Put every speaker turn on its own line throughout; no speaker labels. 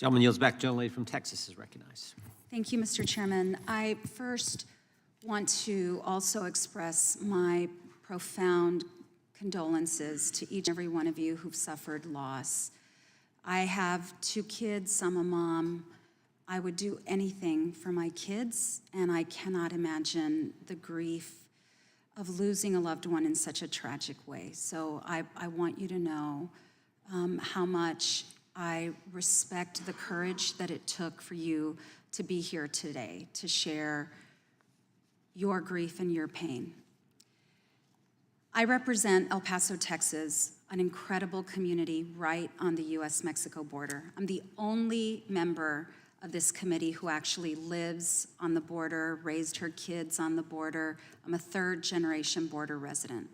Gentleman yields back. Gentlelady from Texas is recognized.
Thank you, Mr. Chairman. I first want to also express my profound condolences to each and every one of you who've suffered loss. I have 2 kids. I'm a mom. I would do anything for my kids, and I cannot imagine the grief of losing a loved one in such a tragic way. So I want you to know how much I respect the courage that it took for you to be here today, to share your grief and your pain. I represent El Paso, Texas, an incredible community right on the US-Mexico border. I'm the only member of this committee who actually lives on the border, raised her kids on the border. I'm a 3rd-generation border resident.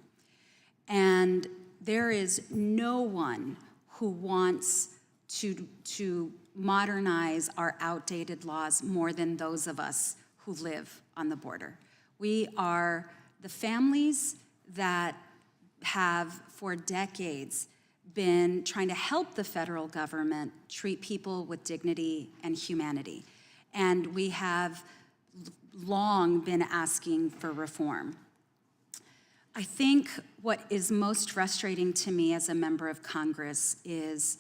And there is no one who wants to modernize our outdated laws more than those of us who live on the border. We are the families that have for decades been trying to help the federal government treat people with dignity and humanity. And we have long been asking for reform. I think what is most frustrating to me as a member of Congress is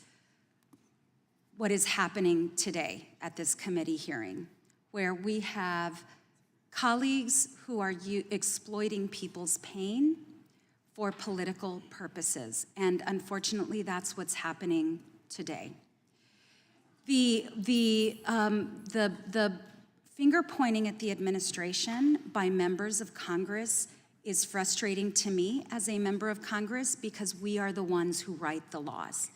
what is happening today at this committee hearing, where we have colleagues who are exploiting people's pain for political purposes, and unfortunately, that's what's happening today. The finger pointing at the administration by members of Congress is frustrating to me as a member of Congress because we are the ones who write the laws.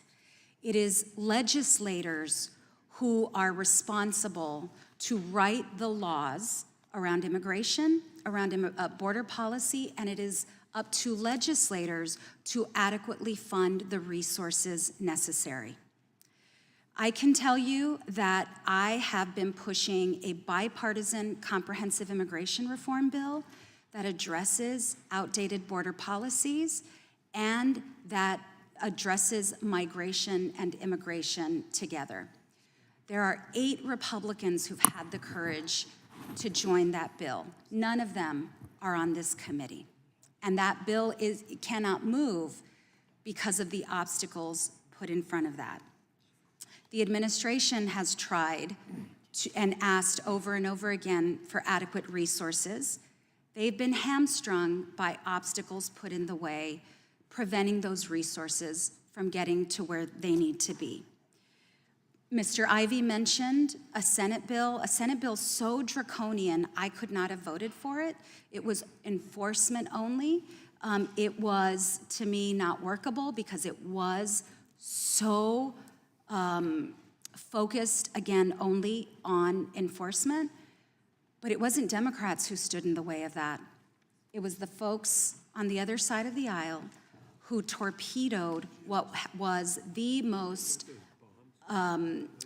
It is legislators who are responsible to write the laws around immigration, around border policy, and it is up to legislators to adequately fund the resources necessary. I can tell you that I have been pushing a bipartisan comprehensive immigration reform bill that addresses outdated border policies and that addresses migration and immigration together. There are 8 Republicans who've had the courage to join that bill. None of them are on this committee. And that bill cannot move because of the obstacles put in front of that. The administration has tried and asked over and over again for adequate resources. They've been hamstrung by obstacles put in the way, preventing those resources from getting to where they need to be. Mr. Ivey mentioned a Senate bill so draconian, I could not have voted for it. It was enforcement only. It was, to me, not workable because it was so focused, again, only on enforcement. But it wasn't Democrats who stood in the way of that. It was the folks on the other side of the aisle who torpedoed what was the most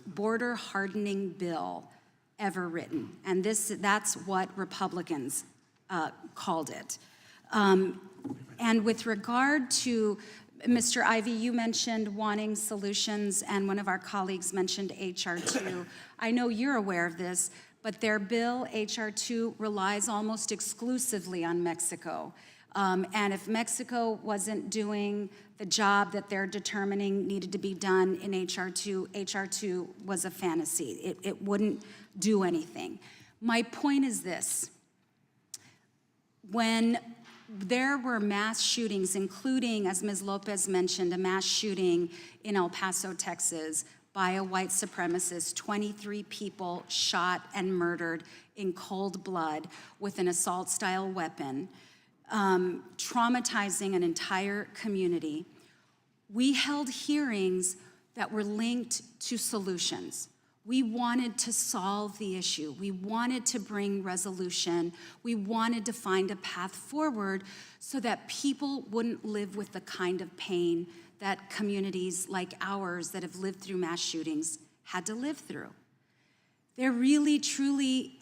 border hardening bill ever written. And that's what Republicans called it. And with regard to, Mr. Ivey, you mentioned wanting solutions, and one of our colleagues mentioned HR 2. I know you're aware of this, but their bill, HR 2, relies almost exclusively on Mexico. And if Mexico wasn't doing the job that they're determining needed to be done in HR 2, HR 2 was a fantasy. It wouldn't do anything. My point is this. When there were mass shootings, including, as Ms. Lopez mentioned, a mass shooting in El Paso, Texas, by a white supremacist, 23 people shot and murdered in cold blood with an assault-style weapon, traumatizing an entire community. We held hearings that were linked to solutions. We wanted to solve the issue. We wanted to bring resolution. We wanted to find a path forward so that people wouldn't live with the kind of pain that communities like ours that have lived through mass shootings had to live through. There really, truly,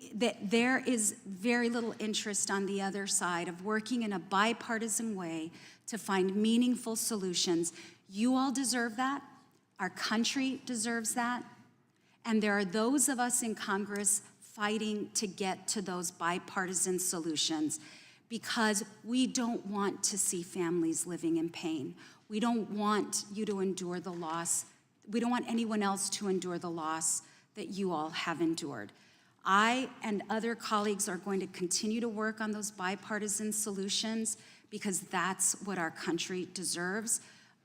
there is very little interest on the other side of working in a bipartisan way to find meaningful solutions. You all deserve that. Our country deserves that. And there are those of us in Congress fighting to get to those bipartisan solutions because we don't want to see families living in pain. We don't want you to endure the loss. We don't want anyone else to endure the loss that you all have endured. I and other colleagues are going to continue to work on those bipartisan solutions because that's what our country deserves.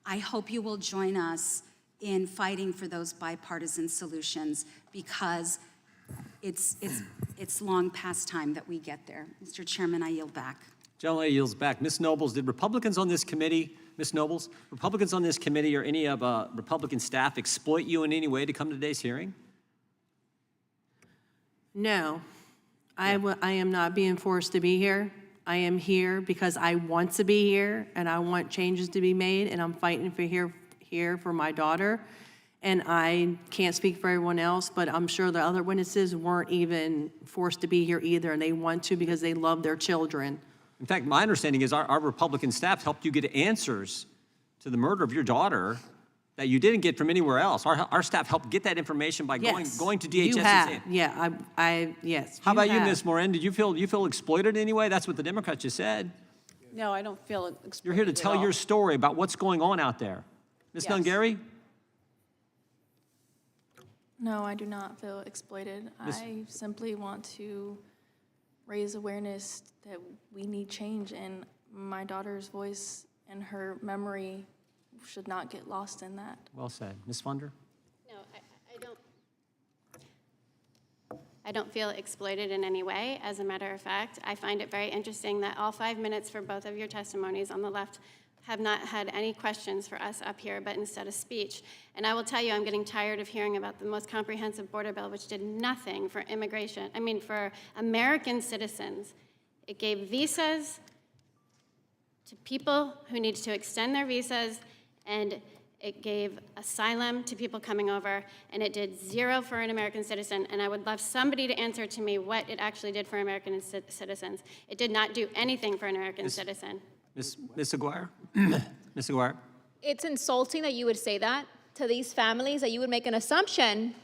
I hope you will join us in fighting for those bipartisan solutions because it's long past time that we get there. Mr. Chairman, I yield back.
Gentlelady yields back. Ms. Nobles, did Republicans on this committee, Ms. Nobles, Republicans on this committee or any of Republican staff exploit you in any way to come to today's hearing?
No, I am not being forced to be here. I am here because I want to be here and I want changes to be made and I'm fighting for here for my daughter. And I can't speak for everyone else, but I'm sure the other witnesses weren't even forced to be here either and they want to because they love their children.
In fact, my understanding is our Republican staff helped you get answers to the murder of your daughter that you didn't get from anywhere else. Our staff helped get that information by going to DHS.
You have. Yeah, yes.
How about you, Ms. Morin? Did you feel exploited in any way? That's what the Democrats just said.
No, I don't feel exploited.
You're here to tell your story about what's going on out there. Ms.
Yes.
Nungary?
No, I do not feel exploited. I simply want to raise awareness that we need change, and my daughter's voice and her memory should not get lost in that.
Well said. Ms. Funder?
No, I don't feel exploited in any way. As a matter of fact, I find it very interesting that all 5 minutes for both of your testimonies on the left have not had any questions for us up here, but instead a speech. And I will tell you, I'm getting tired of hearing about the most comprehensive border bill, which did nothing for for American citizens. It gave visas to people who needed to extend their visas, and it gave asylum to people coming over, and it did zero for an American citizen. And I would love somebody to answer to me what it actually did for American citizens. It did not do anything for an American citizen.
Ms. Aguirre? Ms. Aguirre?
It's insulting that you would say that to these families, that you would make an assumption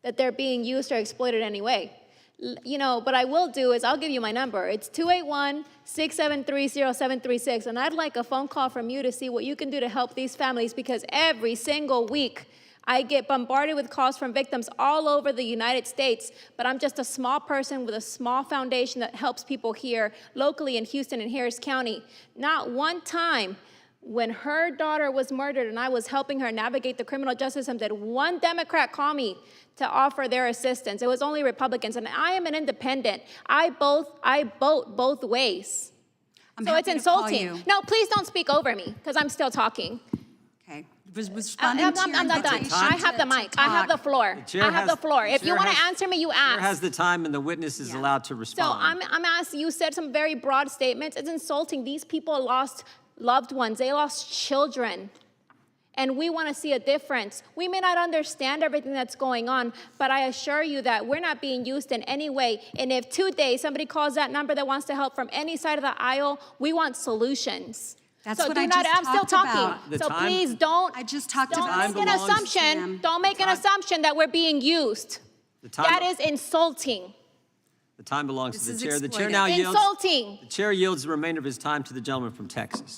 that they're being used or exploited anyway. What I will do is I'll give you my number. It's 281-673-0736, and I'd like a phone call from you to see what you can do to help these families, because every single week I get bombarded with calls from victims all over the United States, but I'm just a small person with a small foundation that helps people here locally in Houston and Harris County. Not one time when her daughter was murdered and I was helping her navigate the criminal justice system did one Democrat call me to offer their assistance. It was only Republicans, and I am an independent. I vote both ways. So it's insulting. No, please don't speak over me, because I'm still talking.
Okay.
I'm not done. I have the mic. I have the floor. I have the floor. If you want to answer me, you ask.
The chair has the time, and the witness is allowed to respond.
So I'm asking, you said some very broad statements. It's insulting. These people lost loved ones. They lost children. And we want to see a difference. We may not understand everything that's going on, but I assure you that we're not being used in any way. And if today somebody calls that number that wants to help from any side of the aisle, we want solutions.
That's
so
what
do
I
not,
just
I'm still
talked
talking.
about.
So please don't.
I just talked
don't
about
make an assumption. Don't make an assumption that we're being used. That is insulting.
The time belongs to the chair. The chair
exploitive.
now yields.
Insulting.
The chair yields the remainder of his time to the gentleman from Texas.